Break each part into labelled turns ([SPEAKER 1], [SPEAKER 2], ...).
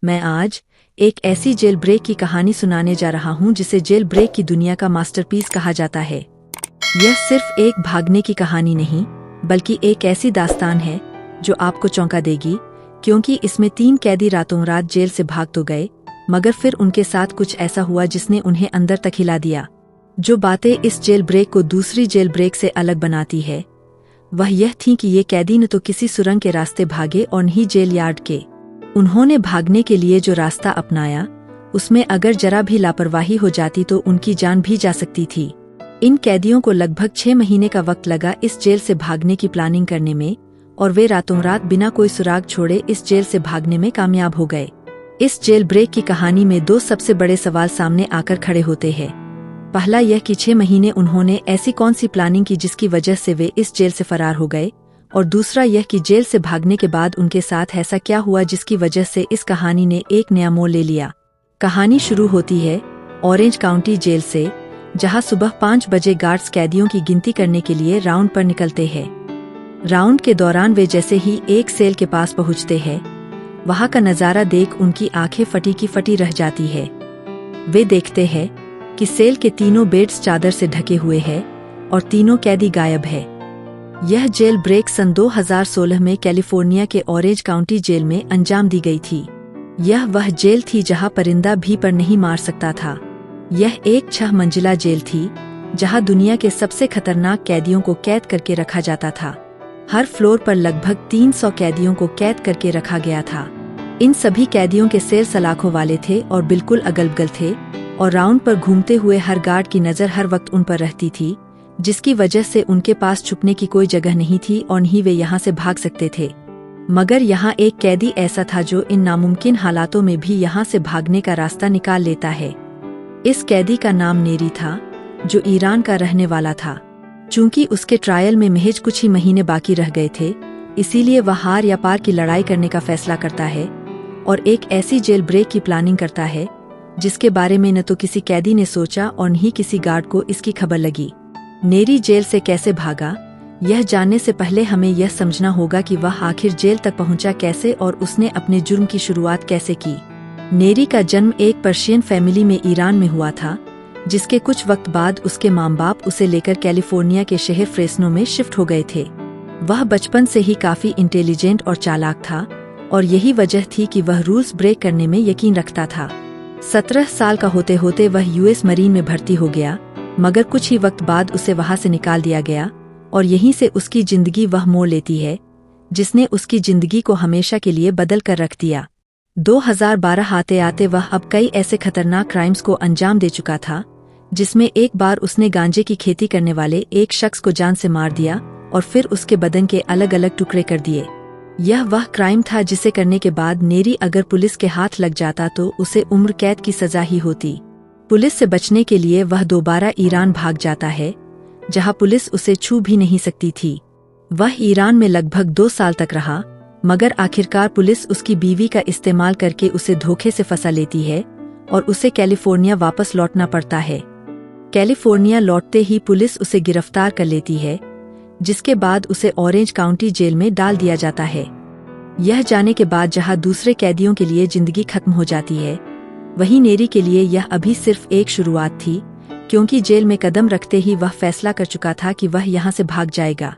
[SPEAKER 1] मैं आज एक ऐसी जेल ब्रेक की कहानी सुनाने जा रहा हूँ जिसे जेल ब्रेक की दुनिया का मास्टरपीस कहा जाता है। यह सिर्फ एक भागने की कहानी नहीं, बल्कि एक ऐसी दास्तान है जो आपको चौंका देगी, क्योंकि इसमें 3 कैदी रातों रात जेल से भाग तो गए, मगर फिर उनके साथ कुछ ऐसा हुआ जिसने उन्हें अंदर तक हिला दिया। जो बातें इस जेल ब्रेक को दूसरी जेल ब्रेक से अलग बनाती है, वह यह थी कि ये कैदी न तो किसी सुरंग के रास्ते भागे और न ही जेल यार्ड के। उन्होंने भागने के लिए जो रास्ता अपनाया, उसमें अगर जरा भी लापरवाही हो जाती तो उनकी जान भी जा सकती थी। इन कैदियों को लगभग 6 महीने का वक्त लगा इस जेल से भागने की प्लानिंग करने में, और वे रातों रात बिना कोई सुराग छोड़े इस जेल से भागने में कामयाब हो गए। इस जेल ब्रेक की कहानी में 2 सबसे बड़े सवाल सामने आकर खड़े होते हैं। पहला यह कि 6 महीने उन्होंने ऐसी कौन सी प्लानिंग की जिसकी वजह से वे इस जेल से फरार हो गए, और दूसरा यह कि जेल से भागने के बाद उनके साथ ऐसा क्या हुआ जिसकी वजह से इस कहानी ने एक नया मोड़ ले लिया। कहानी शुरू होती है ऑरेंज काउंटी जेल से, जहां सुबह 5 बजे गार्ड्स कैदियों की गिनती करने के लिए राउंड पर निकलते हैं। राउंड के दौरान वे जैसे ही एक सेल के पास पहुंचते हैं, वहां का नजारा देख उनकी आंखें फटी की फटी रह जाती है। वे देखते हैं कि सेल के तीनों बेड्स चादर से ढके हुए हैं और तीनों कैदी गायब है। यह जेल ब्रेक सन 2016 में कैलिफोर्निया के ऑरेंज काउंटी जेल में अंजाम दी गई थी। यह वह जेल थी जहां परिंदा भी पर नहीं मार सकता था। यह एक 6 मंजिला जेल थी, जहां दुनिया के सबसे खतरनाक कैदियों को कैद करके रखा जाता था। हर फ्लोर पर लगभग 300 कैदियों को कैद करके रखा गया था। इन सभी कैदियों के सेल सलाखों वाले थे और बिल्कुल अगल-बगल थे, और राउंड पर घूमते हुए हर गार्ड की नज़र हर वक्त उन पर रहती थी, जिसकी वजह से उनके पास छुपने की कोई जगह नहीं थी और न ही वे यहाँ से भाग सकते थे। मगर यहाँ एक कैदी ऐसा था जो इन नामुमकिन हालातों में भी यहाँ से भागने का रास्ता निकाल लेता है। इस कैदी का नाम नेरी था, जो ईरान का रहने वाला था। चूंकि उसके ट्रायल में महज कुछ ही महीने बाकी रह गए थे, इसीलिए वह हार या पार की लड़ाई करने का फैसला करता है और एक ऐसी जेल ब्रेक की प्लानिंग करता है जिसके बारे में न तो किसी कैदी ने सोचा और न ही किसी गार्ड को इसकी खबर लगी। नेरी जेल से कैसे भागा, यह जानने से पहले हमें यह समझना होगा कि वह आखिर जेल तक पहुंचा कैसे और उसने अपने जुर्म की शुरुआत कैसे की। नेरी का जन्म एक पर्शियन फैमिली में ईरान में हुआ था, जिसके कुछ वक्त बाद उसके माँ बाप उसे लेकर कैलिफोर्निया के शहर फ्रेस्नो में शिफ्ट हो गए थे। वह बचपन से ही काफी इंटेलिजेंट और चालाक था, और यही वजह थी कि वह रूल्स ब्रेक करने में यकीन रखता था। 17 साल का होते होते वह यूएस मरीन में भर्ती हो गया, मगर कुछ ही वक्त बाद उसे वहां से निकाल दिया गया, और यहीं से उसकी जिंदगी वह मोड़ लेती है जिसने उसकी जिंदगी को हमेशा के लिए बदल कर रख दिया। 2012 आते आते वह अब कई ऐसे खतरनाक क्राइम्स को अंजाम दे चुका था, जिसमें एक बार उसने गांजे की खेती करने वाले एक शख्स को जान से मार दिया और फिर उसके बदन के अलग अलग टुकड़े कर दिए। यह वह क्राइम था जिसे करने के बाद नेरी अगर पुलिस के हाथ लग जाता तो उसे उम्र कैद की सजा ही होती। पुलिस से बचने के लिए वह दोबारा ईरान भाग जाता है, जहां पुलिस उसे छू भी नहीं सकती थी। वह ईरान में लगभग 2 साल तक रहा, मगर आखिरकार पुलिस उसकी बीवी का इस्तेमाल करके उसे धोखे से फंसा लेती है और उसे कैलिफोर्निया वापस लौटना पड़ता है। कैलिफोर्निया लौटते ही पुलिस उसे गिरफ्तार कर लेती है, जिसके बाद उसे ऑरेंज काउंटी जेल में डाल दिया जाता है। यह जाने के बाद जहां दूसरे कैदियों के लिए जिंदगी खत्म हो जाती है, वहीं नेरी के लिए यह अभी सिर्फ एक शुरुआत थी, क्योंकि जेल में कदम रखते ही वह फैसला कर चुका था कि वह यहाँ से भाग जाएगा।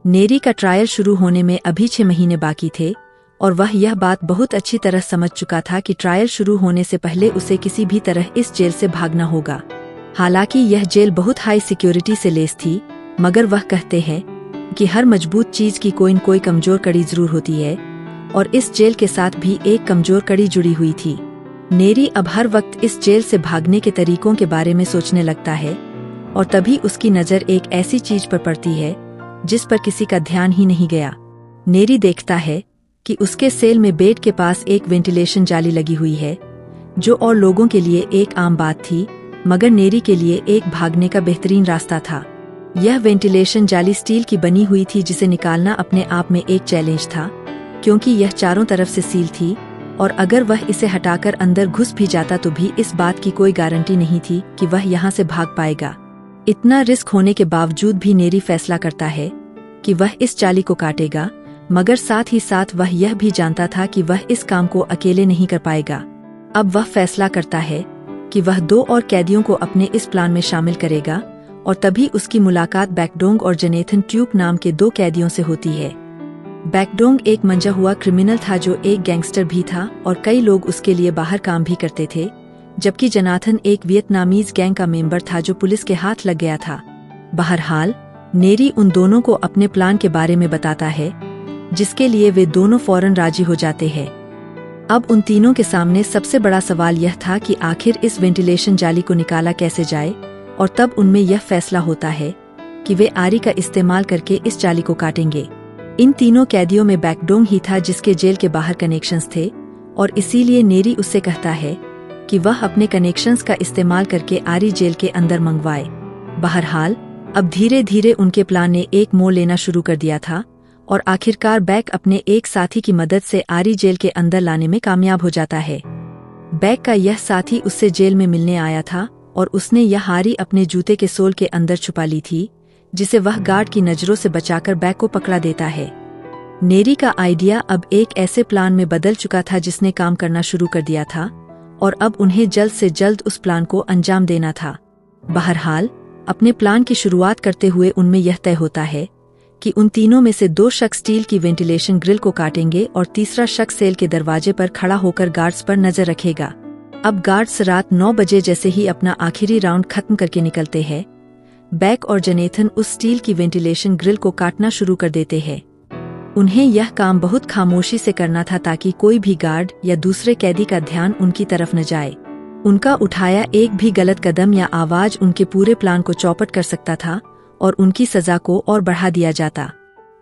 [SPEAKER 1] नेरी का ट्रायल शुरू होने में अभी 6 महीने बाकी थे, और वह यह बात बहुत अच्छी तरह समझ चुका था कि ट्रायल शुरू होने से पहले उसे किसी भी तरह इस जेल से भागना होगा। हालांकि यह जेल बहुत हाई सिक्योरिटी से लेस थी, मगर वह कहते हैं कि हर मजबूत चीज की कोई न कोई कमजोर कड़ी जरूर होती है, और इस जेल के साथ भी एक कमजोर कड़ी जुड़ी हुई थी। नेरी अब हर वक्त इस जेल से भागने के तरीकों के बारे में सोचने लगता है, और तभी उसकी नज़र एक ऐसी चीज पर पड़ती है जिस पर किसी का ध्यान ही नहीं गया। नेरी देखता है कि उसके सेल में बेड के पास एक वेंटिलेशन जाली लगी हुई है, जो और लोगों के लिए एक आम बात थी, मगर नेरी के लिए एक भागने का बेहतरीन रास्ता था। यह वेंटिलेशन जाली स्टील की बनी हुई थी, जिसे निकालना अपने आप में एक चैलेंज था, क्योंकि यह चारों तरफ से सील थी, और अगर वह इसे हटाकर अंदर घुस भी जाता तो भी इस बात की कोई गारंटी नहीं थी कि वह यहाँ से भाग पाएगा। इतना रिस्क होने के बावजूद भी नेरी फैसला करता है कि वह इस जाली को काटेगा, मगर साथ ही साथ वह यह भी जानता था कि वह इस काम को अकेले नहीं कर पाएगा। अब वह फैसला करता है कि वह 2 और कैदियों को अपने इस प्लान में शामिल करेगा, और तभी उसकी मुलाकात बैकडोंग और जोनाथन ट्यूक नाम के 2 कैदियों से होती है। बैकडोंग एक मंजा हुआ क्रिमिनल था जो एक गैंगस्टर भी था और कई लोग उसके लिए बाहर काम भी करते थे, जबकि जोनाथन एक वियतनामीज गैंग का मेंबर था जो पुलिस के हाथ लग गया था। बहरहाल नेरी उन दोनों को अपने प्लान के बारे में बताता है, जिसके लिए वे दोनों फौरन राजी हो जाते हैं। अब उन तीनों के सामने सबसे बड़ा सवाल यह था कि आखिर इस वेंटिलेशन जाली को निकाला कैसे जाए, और तब उनमें यह फैसला होता है कि वे आरी का इस्तेमाल करके इस जाली को काटेंगे। इन तीनों कैदियों में बैकडोंग ही था जिसके जेल के बाहर कनेक्शंस थे, और इसीलिए नेरी उससे कहता है कि वह अपने कनेक्शंस का इस्तेमाल करके आरी जेल के अंदर मंगवाए। बहरहाल अब धीरे धीरे उनके प्लान ने एक मोड़ लेना शुरू कर दिया था, और आखिरकार बैक अपने एक साथी की मदद से आरी जेल के अंदर लाने में कामयाब हो जाता है। बैक का यह साथी उससे जेल में मिलने आया था और उसने यह आरी अपने जूते के सोल के अंदर छुपा ली थी, जिसे वह गार्ड की नजरों से बचाकर बैक को पकड़ा देता है। नेरी का आइडिया अब एक ऐसे प्लान में बदल चुका था जिसने काम करना शुरू कर दिया था, और अब उन्हें जल्द से जल्द उस प्लान को अंजाम देना था। बहरहाल अपने प्लान की शुरुआत करते हुए उनमें यह तय होता है कि उन तीनों में से 2 शख्स स्टील की वेंटिलेशन ग्रिल को काटेंगे और तीसरा शख्स सेल के दरवाजे पर खड़ा होकर गार्ड्स पर नजर रखेगा। अब गार्ड्स रात 9 बजे जैसे ही अपना आखिरी राउंड खत्म करके निकलते हैं, बैक और जोनाथन उस स्टील की वेंटिलेशन ग्रिल को काटना शुरू कर देते हैं। उन्हें यह काम बहुत खामोशी से करना था ताकि कोई भी गार्ड या दूसरे कैदी का ध्यान उनकी तरफ न जाए। उनका उठाया एक भी गलत कदम या आवाज उनके पूरे प्लान को चौपट कर सकता था और उनकी सजा को और बढ़ा दिया जाता।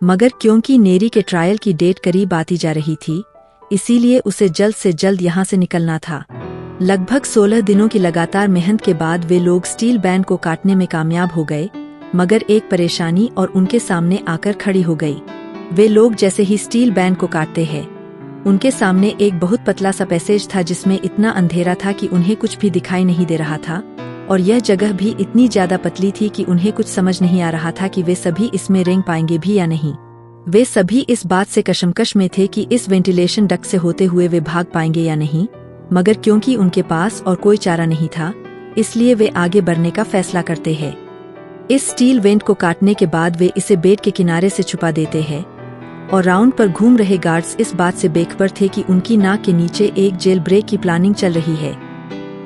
[SPEAKER 1] मगर क्योंकि नेरी के ट्रायल की डेट करीब आती जा रही थी, इसीलिए उसे जल्द से जल्द यहाँ से निकलना था। लगभग 16 दिनों की लगातार मेहनत के बाद वे लोग स्टील बैंड को काटने में कामयाब हो गए, मगर एक परेशानी और उनके सामने आकर खड़ी हो गई। वे लोग जैसे ही स्टील बैंड को काटते हैं, उनके सामने एक बहुत पतला सा पैसेज था जिसमें इतना अंधेरा था कि उन्हें कुछ भी दिखाई नहीं दे रहा था, और यह जगह भी इतनी ज्यादा पतली थी कि उन्हें कुछ समझ नहीं आ रहा था कि वे सभी इसमें रेंग पाएंगे भी या नहीं। वे सभी इस बात से कशमकश में थे कि इस वेंटिलेशन डक्ट से होते हुए वे भाग पाएंगे या नहीं, मगर क्योंकि उनके पास और कोई चारा नहीं था, इसलिए वे आगे बढ़ने का फैसला करते हैं। इस स्टील वेंट को काटने के बाद वे इसे बेड के किनारे से छुपा देते हैं, और राउंड पर घूम रहे गार्ड्स इस बात से बेखबर थे कि उनकी नाक के नीचे एक जेल ब्रेक की प्लानिंग चल रही है।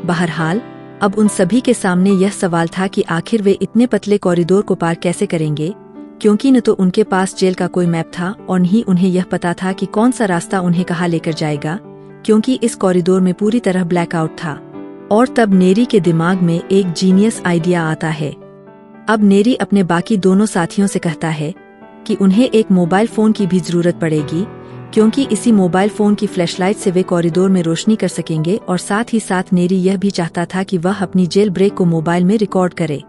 [SPEAKER 1] बहरहाल अब उन सभी के सामने यह सवाल था कि आखिर वे इतने पतले कॉरिडोर को पार कैसे करेंगे, क्योंकि न तो उनके पास जेल का कोई मैप था और न ही उन्हें यह पता था कि कौन सा रास्ता उन्हें कहाँ लेकर जाएगा, क्योंकि इस कॉरिडोर में पूरी तरह ब्लैकआउट था। और तब नेरी के दिमाग में एक जीनियस आइडिया आता है। अब नेरी अपने बाकी दोनों साथियों से कहता है कि उन्हें एक मोबाइल फोन की भी जरूरत पड़ेगी, क्योंकि इसी मोबाइल फोन की फ्लैशलाइट से वे कॉरिडोर में रोशनी कर सकेंगे, और साथ ही साथ नेरी यह भी चाहता था कि वह अपनी जेल ब्रेक को मोबाइल में रिकॉर्ड करे।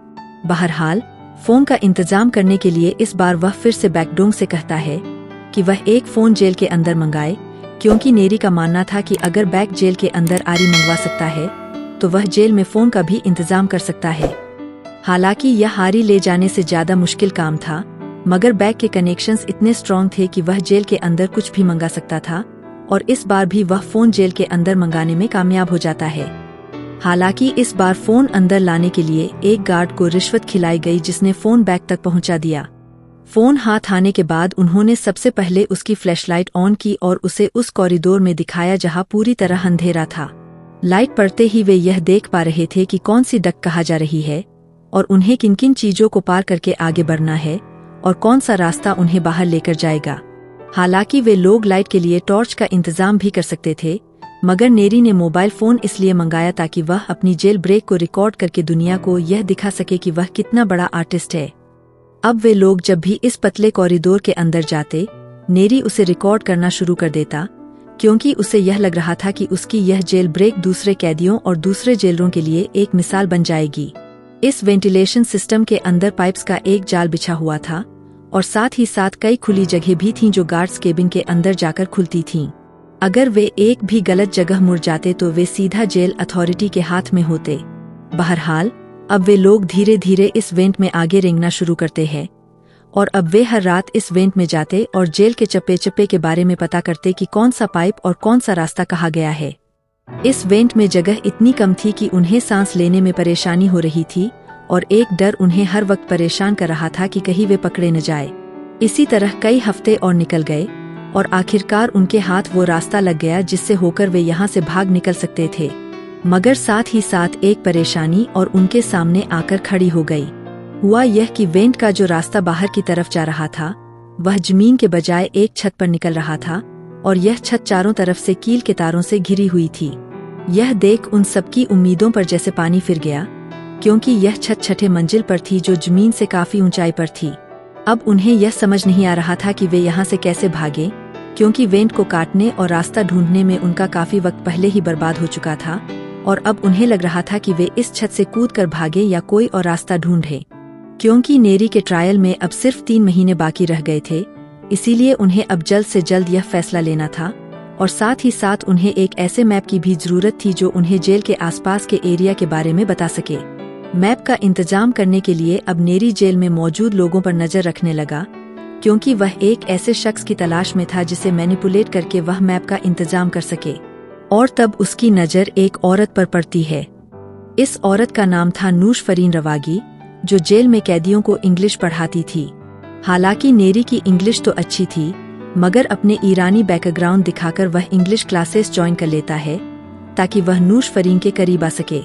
[SPEAKER 1] बहरहाल फोन का इंतजाम करने के लिए इस बार वह फिर से बैकडोंग से कहता है कि वह एक फोन जेल के अंदर मंगाए, क्योंकि नेरी का मानना था कि अगर बैक जेल के अंदर आरी मंगवा सकता है तो वह जेल में फोन का भी इंतजाम कर सकता है। हालांकि यह आरी ले जाने से ज्यादा मुश्किल काम था, मगर बैक के कनेक्शंस इतने स्ट्रॉन्ग थे कि वह जेल के अंदर कुछ भी मंगा सकता था, और इस बार भी वह फोन जेल के अंदर मंगाने में कामयाब हो जाता है। हालांकि इस बार फोन अंदर लाने के लिए एक गार्ड को रिश्वत खिलाई गई जिसने फोन बैक तक पहुंचा दिया। फोन हाथ आने के बाद उन्होंने सबसे पहले उसकी फ्लैशलाइट ऑन की और उसे उस कॉरिडोर में दिखाया जहां पूरी तरह अंधेरा था। लाइट पड़ते ही वे यह देख पा रहे थे कि कौन सी डक कहा जा रही है और उन्हें किन किन चीजों को पार करके आगे बढ़ना है और कौन सा रास्ता उन्हें बाहर लेकर जाएगा। हालांकि वे लोग लाइट के लिए टॉर्च का इंतजाम भी कर सकते थे, मगर नेरी ने मोबाइल फोन इसलिए मंगाया ताकि वह अपनी जेल ब्रेक को रिकॉर्ड करके दुनिया को यह दिखा सके कि वह कितना बड़ा आर्टिस्ट है। अब वे लोग जब भी इस पतले कॉरिडोर के अंदर जाते, नेरी उसे रिकॉर्ड करना शुरू कर देता, क्योंकि उसे यह लग रहा था कि उसकी यह जेल ब्रेक दूसरे कैदियों और दूसरे जेलरों के लिए एक मिसाल बन जाएगी। इस वेंटिलेशन सिस्टम के अंदर पाइप्स का एक जाल बिछा हुआ था और साथ ही साथ कई खुली जगह भी थीं जो गार्ड्स केबिन के अंदर जाकर खुलती थीं। अगर वे एक भी गलत जगह मुड़ जाते तो वे सीधा जेल अथॉरिटी के हाथ में होते। बहरहाल अब वे लोग धीरे धीरे इस वेंट में आगे रेंगना शुरू करते हैं और अब वे हर रात इस वेंट में जाते और जेल के चप्पे चप्पे के बारे में पता करते कि कौन सा पाइप और कौन सा रास्ता कहा गया है। इस वेंट में जगह इतनी कम थी कि उन्हें सांस लेने में परेशानी हो रही थी और एक डर उन्हें हर वक्त परेशान कर रहा था कि कहीं वे पकड़े न जाए। इसी तरह कई हफ्ते और निकल गए और आखिरकार उनके हाथ वो रास्ता लग गया जिससे होकर वे यहाँ से भाग निकल सकते थे। मगर साथ ही साथ एक परेशानी और उनके सामने आकर खड़ी हो गई। हुआ यह कि वेंट का जो रास्ता बाहर की तरफ जा रहा था वह जमीन के बजाय एक छत पर निकल रहा था और यह छत चारों तरफ से कील के तारों से घिरी हुई थी। यह देख उन सबकी उम्मीदों पर जैसे पानी फिर गया, क्योंकि यह छत छठे मंजिल पर थी जो जमीन से काफी ऊंचाई पर थी। अब उन्हें यह समझ नहीं आ रहा था कि वे यहाँ से कैसे भागें, क्योंकि वेंट को काटने और रास्ता ढूंढने में उनका काफी वक्त पहले ही बर्बाद हो चुका था और अब उन्हें लग रहा था कि वे इस छत से कूद कर भागे या कोई और रास्ता ढूंढे। क्योंकि नेरी के ट्रायल में अब सिर्फ 3 महीने बाकी रह गए थे, इसीलिए उन्हें अब जल्द से जल्द यह फैसला लेना था और साथ ही साथ उन्हें एक ऐसे मैप की भी जरूरत थी जो उन्हें जेल के आसपास के एरिया के बारे में बता सके। मैप का इंतजाम करने के लिए अब नेरी जेल में मौजूद लोगों पर नजर रखने लगा, क्योंकि वह एक ऐसे शख्स की तलाश में था जिसे मैनिपुलेट करके वह मैप का इंतजाम कर सके। और तब उसकी नजर एक औरत पर पड़ती है। इस औरत का नाम था नूश फरीन रवागी, जो जेल में कैदियों को इंग्लिश पढ़ाती थी। हालांकि नेरी की इंग्लिश तो अच्छी थी, मगर अपने ईरानी बैकग्राउंड दिखाकर वह इंग्लिश क्लासेस ज्वाइन कर लेता है ताकि वह नूश फरीन के करीब आ सके।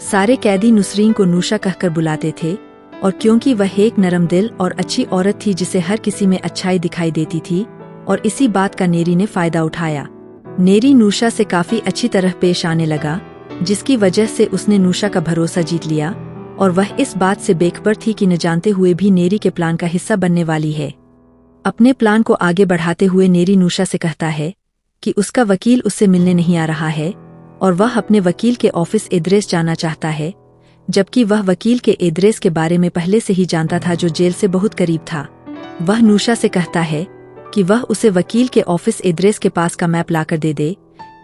[SPEAKER 1] सारे कैदी नुसरीन को नूशा कहकर बुलाते थे और क्योंकि वह एक नरम दिल और अच्छी औरत थी जिसे हर किसी में अच्छाई दिखाई देती थी, और इसी बात का नेरी ने फायदा उठाया। नेरी नूशा से काफी अच्छी तरह पेश आने लगा, जिसकी वजह से उसने नूशा का भरोसा जीत लिया और वह इस बात से बेखबर थी कि न जानते हुए भी नेरी के प्लान का हिस्सा बनने वाली है। अपने प्लान को आगे बढ़ाते हुए नेरी नूशा से कहता है कि उसका वकील उससे मिलने नहीं आ रहा है और वह अपने वकील के ऑफिस एड्रेस जाना चाहता है, जबकि वह वकील के एड्रेस के बारे में पहले से ही जानता था जो जेल से बहुत करीब था। वह नूशा से कहता है कि वह उसे वकील के ऑफिस एड्रेस के पास का मैप लाकर दे दे,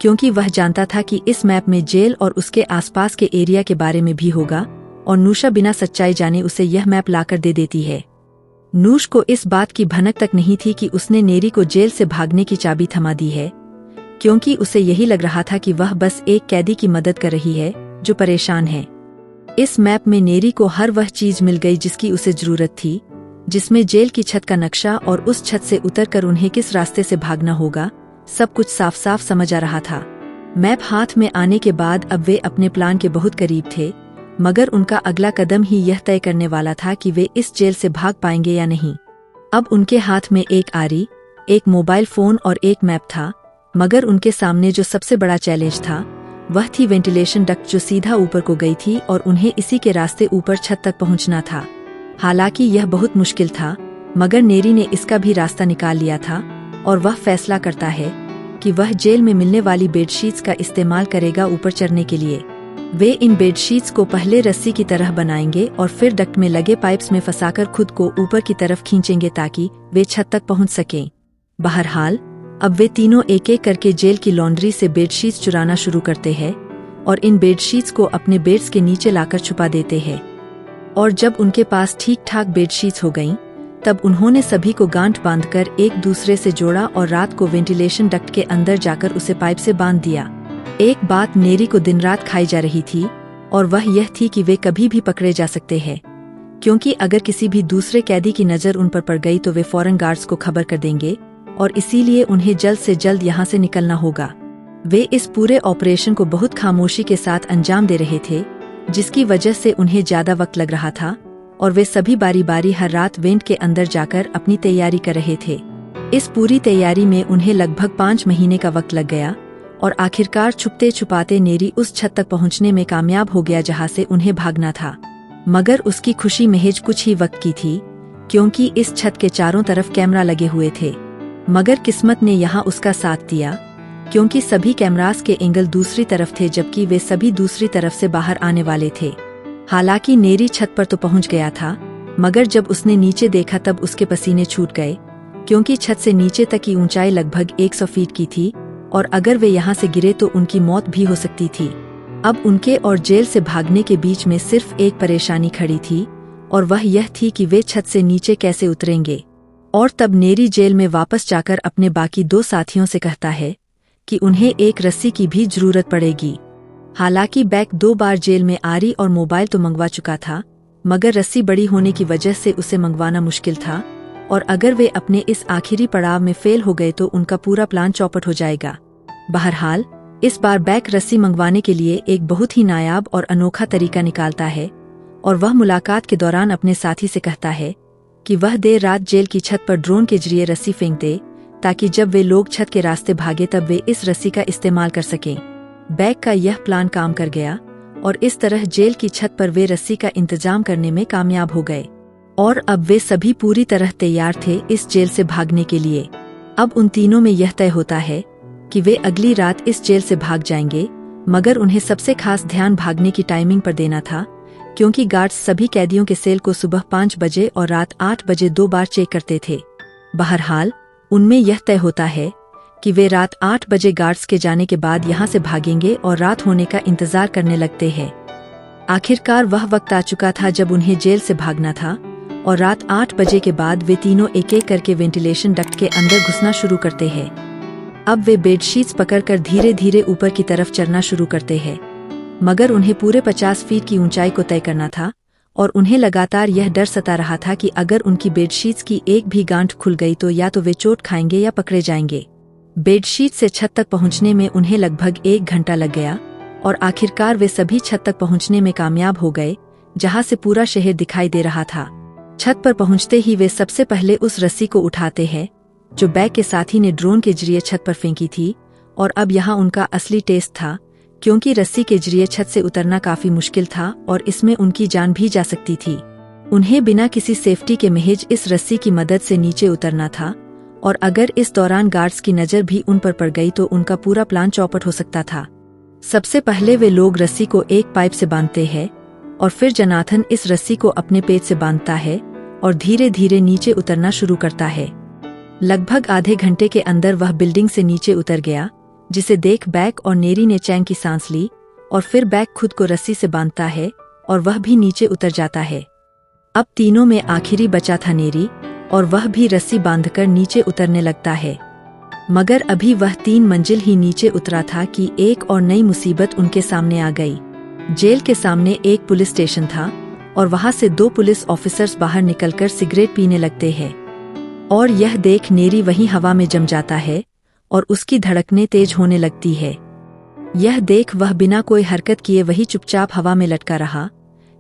[SPEAKER 1] क्योंकि वह जानता था कि इस मैप में जेल और उसके आसपास के एरिया के बारे में भी होगा, और नूशा बिना सच्चाई जाने उसे यह मैप लाकर दे देती है। नूश को इस बात की भनक तक नहीं थी कि उसने नेरी को जेल से भागने की चाबी थमा दी है, क्योंकि उसे यही लग रहा था कि वह बस एक कैदी की मदद कर रही है जो परेशान है। इस मैप में नेरी को हर वह चीज मिल गई जिसकी उसे जरूरत थी, जिसमें जेल की छत का नक्शा और उस छत से उतरकर उन्हें किस रास्ते से भागना होगा, सब कुछ साफ साफ समझ आ रहा था। मैप हाथ में आने के बाद अब वे अपने प्लान के बहुत करीब थे, मगर उनका अगला कदम ही यह तय करने वाला था कि वे इस जेल से भाग पाएंगे या नहीं। अब उनके हाथ में एक आरी, एक मोबाइल फोन और एक मैप था, मगर उनके सामने जो सबसे बड़ा चैलेंज था वह थी वेंटिलेशन डक्ट जो सीधा ऊपर को गई थी और उन्हें इसी के रास्ते ऊपर छत तक पहुंचना था। हालांकि यह बहुत मुश्किल था, मगर नेरी ने इसका भी रास्ता निकाल लिया था और वह फैसला करता है कि वह जेल में मिलने वाली बेडशीट्स का इस्तेमाल करेगा ऊपर चढ़ने के लिए। वे इन बेडशीट्स को पहले रस्सी की तरह बनाएंगे और फिर डक्ट में लगे पाइप्स में फंसाकर खुद को ऊपर की तरफ खींचेंगे ताकि वे छत तक पहुंच सकें। बहरहाल अब वे तीनों एक एक करके जेल की लॉन्ड्री से बेडशीट्स चुराना शुरू करते हैं और इन बेडशीट्स को अपने बेड्स के नीचे लाकर छुपा देते हैं। और जब उनके पास ठीक ठाक बेडशीट्स हो गईं, तब उन्होंने सभी को गांठ बांधकर एक दूसरे से जोड़ा और रात को वेंटिलेशन डक्ट के अंदर जाकर उसे पाइप से बांध दिया। एक बात नेरी को दिन रात खाई जा रही थी और वह यह थी कि वे कभी भी पकड़े जा सकते हैं, क्योंकि अगर किसी भी दूसरे कैदी की नजर उन पर पड़ गई तो वे फौरन गार्ड्स को खबर कर देंगे और इसीलिए उन्हें जल्द से जल्द यहाँ से निकलना होगा। वे इस पूरे ऑपरेशन को बहुत खामोशी के साथ अंजाम दे रहे थे, जिसकी वजह से उन्हें ज्यादा वक्त लग रहा था और वे सभी बारी बारी हर रात वेंट के अंदर जाकर अपनी तैयारी कर रहे थे। इस पूरी तैयारी में उन्हें लगभग 5 महीने का वक्त लग गया और आखिरकार छुपते छुपाते नेरी उस छत तक पहुंचने में कामयाब हो गया जहां से उन्हें भागना था। मगर उसकी खुशी महज कुछ ही वक्त की थी, क्योंकि इस छत के चारों तरफ कैमरा लगे हुए थे। मगर किस्मत ने यहाँ उसका साथ दिया, क्योंकि सभी कैमरास के एंगल दूसरी तरफ थे, जबकि वे सभी दूसरी तरफ से बाहर आने वाले थे। हालांकि नेरी छत पर तो पहुंच गया था, मगर जब उसने नीचे देखा तब उसके पसीने छूट गए, क्योंकि छत से नीचे तक की ऊंचाई लगभग 100 फीट की थी और अगर वे यहाँ से गिरे तो उनकी मौत भी हो सकती थी। अब उनके और जेल से भागने के बीच में सिर्फ एक परेशानी खड़ी थी, और वह यह थी कि वे छत से नीचे कैसे उतरेंगे। और तब नेरी जेल में वापस जाकर अपने बाकी 2 साथियों से कहता है कि उन्हें एक रस्सी की भी जरूरत पड़ेगी। हालांकि बैक 2 बार जेल में आरी और मोबाइल तो मंगवा चुका था, मगर रस्सी बड़ी होने की वजह से उसे मंगवाना मुश्किल था, और अगर वे अपने इस आखिरी पड़ाव में फेल हो गए तो उनका पूरा प्लान चौपट हो जाएगा। बहरहाल इस बार बैक रस्सी मंगवाने के लिए एक बहुत ही नायाब और अनोखा तरीका निकालता है, और वह मुलाकात के दौरान अपने साथी से कहता है कि वह देर रात जेल की छत पर ड्रोन के जरिए रस्सी फेंक दे, ताकि जब वे लोग छत के रास्ते भागे तब वे इस रस्सी का इस्तेमाल कर सकें। बैक का यह प्लान काम कर गया, और इस तरह जेल की छत पर वे रस्सी का इंतजाम करने में कामयाब हो गए, और अब वे सभी पूरी तरह तैयार थे इस जेल से भागने के लिए। अब उन तीनों में यह तय होता है कि वे अगली रात इस जेल से भाग जाएंगे, मगर उन्हें सबसे खास ध्यान भागने की टाइमिंग पर देना था, क्योंकि गार्ड्स सभी कैदियों के सेल को सुबह 5 बजे और रात 8 बजे 2 बार चेक करते थे। बहरहाल उनमें यह तय होता है कि वे रात 8 बजे गार्ड्स के जाने के बाद यहाँ से भागेंगे और रात होने का इंतजार करने लगते हैं। आखिरकार वह वक्त आ चुका था जब उन्हें जेल से भागना था, और रात 8 बजे के बाद वे तीनों एक एक करके वेंटिलेशन डक्ट के अंदर घुसना शुरू करते हैं। अब वे बेडशीट्स पकड़कर धीरे धीरे ऊपर की तरफ चढ़ना शुरू करते हैं, मगर उन्हें पूरे 50 फीट की ऊंचाई को तय करना था, और उन्हें लगातार यह डर सता रहा था कि अगर उनकी बेडशीट्स की एक भी गांठ खुल गई तो या तो वे चोट खाएंगे या पकड़े जाएंगे। बेडशीट से छत तक पहुंचने में उन्हें लगभग 1 घंटा लग गया, और आखिरकार वे सभी छत तक पहुंचने में कामयाब हो गए, जहां से पूरा शहर दिखाई दे रहा था। छत पर पहुंचते ही वे सबसे पहले उस रस्सी को उठाते हैं जो बैग के साथी ने ड्रोन के जरिए छत पर फेंकी थी, और अब यहाँ उनका असली टेस्ट था, क्योंकि रस्सी के जरिए छत से उतरना काफी मुश्किल था और इसमें उनकी जान भी जा सकती थी। उन्हें बिना किसी सेफ्टी के महज इस रस्सी की मदद से नीचे उतरना था, और अगर इस दौरान गार्ड्स की नजर भी उन पर पड़ गई तो उनका पूरा प्लान चौपट हो सकता था। सबसे पहले वे लोग रस्सी को एक पाइप से बांधते हैं, और फिर जोनाथन इस रस्सी को अपने पेट से बांधता है और धीरे धीरे नीचे उतरना शुरू करता है। लगभग आधे घंटे के अंदर वह बिल्डिंग से नीचे उतर गया, जिसे देख बैक और नेरी ने चैन की सांस ली, और फिर बैक खुद को रस्सी से बांधता है और वह भी नीचे उतर जाता है। अब तीनों में आखिरी बचा था नेरी, और वह भी रस्सी बांधकर नीचे उतरने लगता है। मगर अभी वह 3 मंजिल ही नीचे उतरा था कि एक और नई मुसीबत उनके सामने आ गई। जेल के सामने एक पुलिस स्टेशन था, और वहां से 2 पुलिस ऑफिसर्स बाहर निकलकर सिगरेट पीने लगते हैं, और यह देख नेरी वहीं हवा में जम जाता है और उसकी धड़कनें तेज होने लगती है। यह देख वह बिना कोई हरकत किए वही चुपचाप हवा में लटका रहा,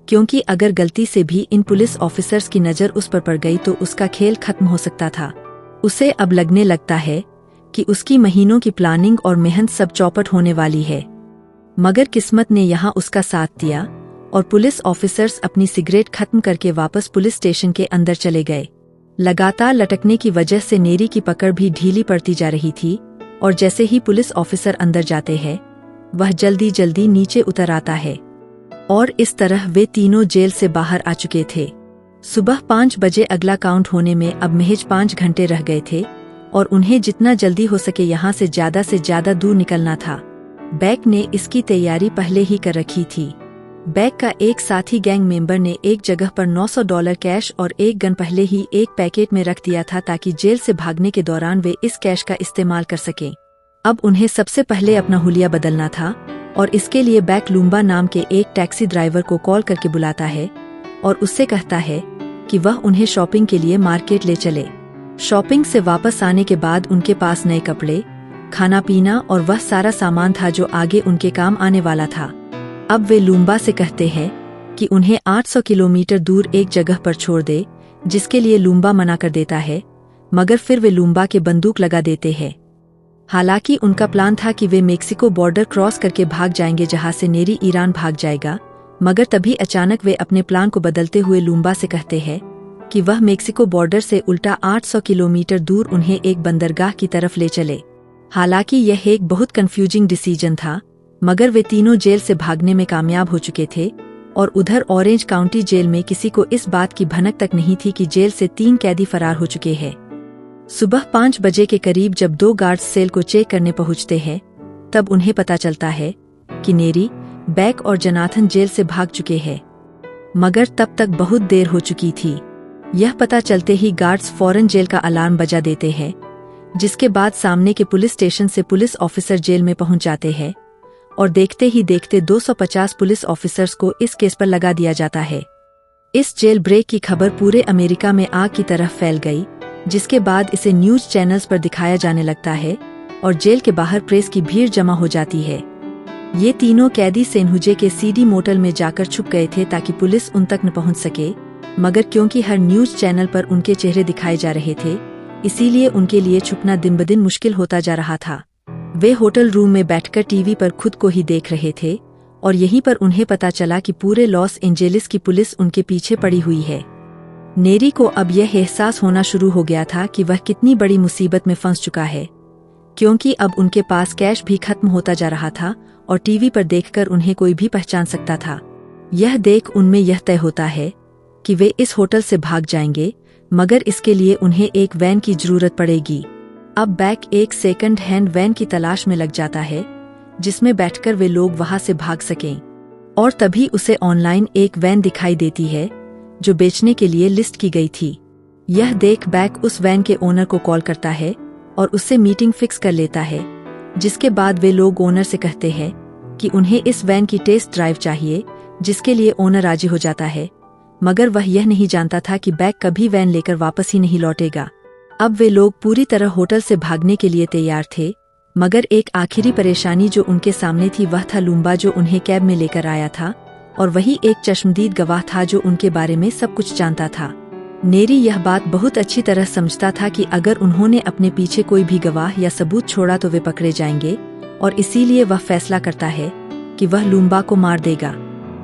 [SPEAKER 1] क्योंकि अगर गलती से भी इन पुलिस ऑफिसर्स की नजर उस पर पड़ गई तो उसका खेल खत्म हो सकता था। उसे अब लगने लगता है कि उसकी महीनों की प्लानिंग और मेहनत सब चौपट होने वाली है। मगर किस्मत ने यहाँ उसका साथ दिया, और पुलिस ऑफिसर्स अपनी सिगरेट खत्म करके वापस पुलिस स्टेशन के अंदर चले गए। लगातार लटकने की वजह से नेरी की पकड़ भी ढीली पड़ती जा रही थी, और जैसे ही पुलिस ऑफिसर अंदर जाते हैं वह जल्दी जल्दी नीचे उतर आता है, और इस तरह वे तीनों जेल से बाहर आ चुके थे। सुबह 5 बजे अगला काउंट होने में अब महज 5 घंटे रह गए थे, और उन्हें जितना जल्दी हो सके यहाँ से ज्यादा दूर निकलना था। बैक ने इसकी तैयारी पहले ही कर रखी थी। बैक का एक साथी गैंग मेंबर ने एक जगह पर $900 कैश और एक गन पहले ही एक पैकेट में रख दिया था, ताकि जेल से भागने के दौरान वे इस कैश का इस्तेमाल कर सकें। अब उन्हें सबसे पहले अपना हुलिया बदलना था, और इसके लिए बैक लूम्बा नाम के एक टैक्सी ड्राइवर को कॉल करके बुलाता है और उससे कहता है कि वह उन्हें शॉपिंग के लिए मार्केट ले चले। शॉपिंग से वापस आने के बाद उनके पास नए कपड़े, खाना पीना और वह सारा सामान था जो आगे उनके काम आने वाला था। अब वे लूम्बा से कहते हैं कि उन्हें 800 किलोमीटर दूर एक जगह पर छोड़ दे, जिसके लिए लूम्बा मना कर देता है, मगर फिर वे लूम्बा के बंदूक लगा देते हैं। हालांकि उनका प्लान था कि वे मेक्सिको बॉर्डर क्रॉस करके भाग जाएंगे, जहां से नेरी ईरान भाग जाएगा, मगर तभी अचानक वे अपने प्लान को बदलते हुए लूम्बा से कहते हैं कि वह मेक्सिको बॉर्डर से उल्टा 800 किलोमीटर दूर उन्हें एक बंदरगाह की तरफ ले चले। हालांकि यह एक बहुत कंफ्यूजिंग डिसीजन था, मगर वे तीनों जेल से भागने में कामयाब हो चुके थे, और उधर ऑरेंज काउंटी जेल में किसी को इस बात की भनक तक नहीं थी कि जेल से 3 कैदी फरार हो चुके हैं। सुबह 5 बजे के करीब जब 2 गार्ड्स सेल को चेक करने पहुंचते हैं, तब उन्हें पता चलता है कि नेरी, बैक और जोनाथन जेल से भाग चुके हैं। मगर तब तक बहुत देर हो चुकी थी। यह पता चलते ही गार्ड्स फौरन जेल का अलार्म बजा देते हैं, जिसके बाद सामने के पुलिस स्टेशन से पुलिस ऑफिसर जेल में पहुंच जाते हैं और देखते ही देखते 250 पुलिस ऑफिसर्स को इस केस पर लगा दिया जाता है। इस जेल ब्रेक की खबर पूरे अमेरिका में आग की तरह फैल गई, जिसके बाद इसे न्यूज चैनल्स पर दिखाया जाने लगता है और जेल के बाहर प्रेस की भीड़ जमा हो जाती है। ये तीनों कैदी सैन के सीडी मोटल में जाकर छुप गए थे ताकि पुलिस उन तक न पहुंच सके, मगर क्योंकि हर न्यूज चैनल पर उनके चेहरे दिखाए जा रहे थे, इसीलिए उनके लिए छुपना दिन ब दिन मुश्किल होता जा रहा था। वे होटल रूम में बैठकर टीवी पर खुद को ही देख रहे थे और यहीं पर उन्हें पता चला कि पूरे लॉस एंजेलिस की पुलिस उनके पीछे पड़ी हुई है। नेरी को अब यह एहसास होना शुरू हो गया था कि वह कितनी बड़ी मुसीबत में फंस चुका है, क्योंकि अब उनके पास कैश भी खत्म होता जा रहा था और टीवी पर देखकर उन्हें कोई भी पहचान सकता था। यह देख उनमें यह तय होता है कि वे इस होटल से भाग जाएंगे, मगर इसके लिए उन्हें एक वैन की जरूरत पड़ेगी। अब बैक एक सेकंड हैंड वैन की तलाश में लग जाता है जिसमें बैठकर वे लोग वहां से भाग सकें, और तभी उसे ऑनलाइन एक वैन दिखाई देती है जो बेचने के लिए लिस्ट की गई थी। यह देख बैक उस वैन के ओनर को कॉल करता है और उससे मीटिंग फिक्स कर लेता है, जिसके बाद वे लोग ओनर से कहते हैं कि उन्हें इस वैन की टेस्ट ड्राइव चाहिए, जिसके लिए ओनर राजी हो जाता है, मगर वह यह नहीं जानता था कि बैक कभी वैन लेकर वापस ही नहीं लौटेगा। अब वे लोग पूरी तरह होटल से भागने के लिए तैयार थे, मगर एक आखिरी परेशानी जो उनके सामने थी वह था लूम्बा, जो उन्हें कैब में लेकर आया था, और वही एक चश्मदीद गवाह था जो उनके बारे में सब कुछ जानता था। नेरी यह बात बहुत अच्छी तरह समझता था कि अगर उन्होंने अपने पीछे कोई भी गवाह या सबूत छोड़ा तो वे पकड़े जाएंगे, और इसीलिए वह फैसला करता है कि वह लूम्बा को मार देगा।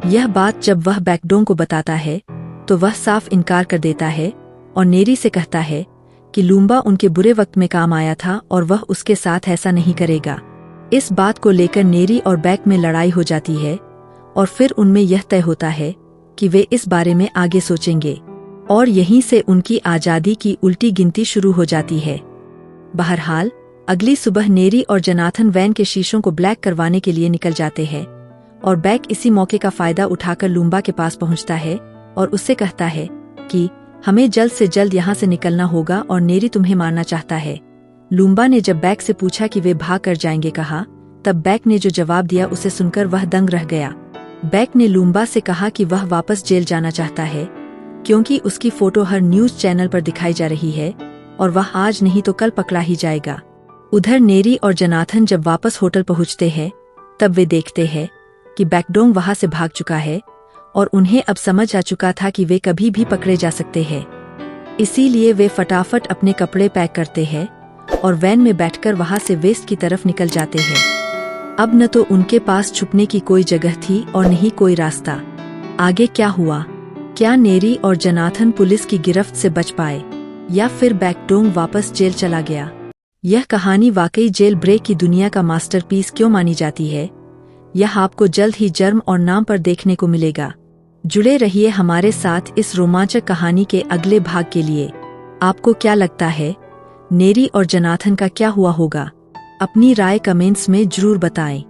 [SPEAKER 1] यह बात जब वह बैकडोंग को बताता है तो वह साफ इनकार कर देता है और नेरी से कहता है कि लूम्बा उनके बुरे वक्त में काम आया था और वह उसके साथ ऐसा नहीं करेगा। इस बात को लेकर नेरी और बैक में लड़ाई हो जाती है और फिर उनमें यह तय होता है कि वे इस बारे में आगे सोचेंगे, और यहीं से उनकी आज़ादी की उल्टी गिनती शुरू हो जाती है। बहरहाल अगली सुबह नेरी और जनाथन वैन के शीशों को ब्लैक करवाने के लिए निकल जाते हैं और बैक इसी मौके का फायदा उठाकर लूम्बा के पास पहुंचता है और उससे कहता है कि हमें जल्द से जल्द यहाँ से निकलना होगा और नेरी तुम्हें मारना चाहता है। लूम्बा ने जब बैक से पूछा कि वे भाग कर जाएंगे कहा, तब बैक ने जो जवाब दिया उसे सुनकर वह दंग रह गया। बैक ने लूम्बा से कहा कि वह वापस जेल जाना चाहता है, क्योंकि उसकी फोटो हर न्यूज चैनल पर दिखाई जा रही है और वह आज नहीं तो कल पकड़ा ही जाएगा। उधर नेरी और जनाथन जब वापस होटल पहुंचते हैं तब वे देखते हैं कि बैकडोंग वहां से भाग चुका है और उन्हें अब समझ आ चुका था कि वे कभी भी पकड़े जा सकते हैं। इसीलिए वे फटाफट अपने कपड़े पैक करते हैं और वैन में बैठकर वहां से वेस्ट की तरफ निकल जाते हैं। अब न तो उनके पास छुपने की कोई जगह थी और नहीं कोई रास्ता। आगे क्या हुआ? क्या नेरी और जनाथन पुलिस की गिरफ्त से बच पाए या फिर बैकडोंग वापस जेल चला गया? यह कहानी वाकई जेल ब्रेक की दुनिया का मास्टरपीस क्यों मानी जाती है, यह आपको जल्द ही जर्म और नाम पर देखने को मिलेगा। जुड़े रहिए हमारे साथ इस रोमांचक कहानी के अगले भाग के लिए। आपको क्या लगता है, नेरी और जनाथन का क्या हुआ होगा? अपनी राय कमेंट्स में जरूर बताएं।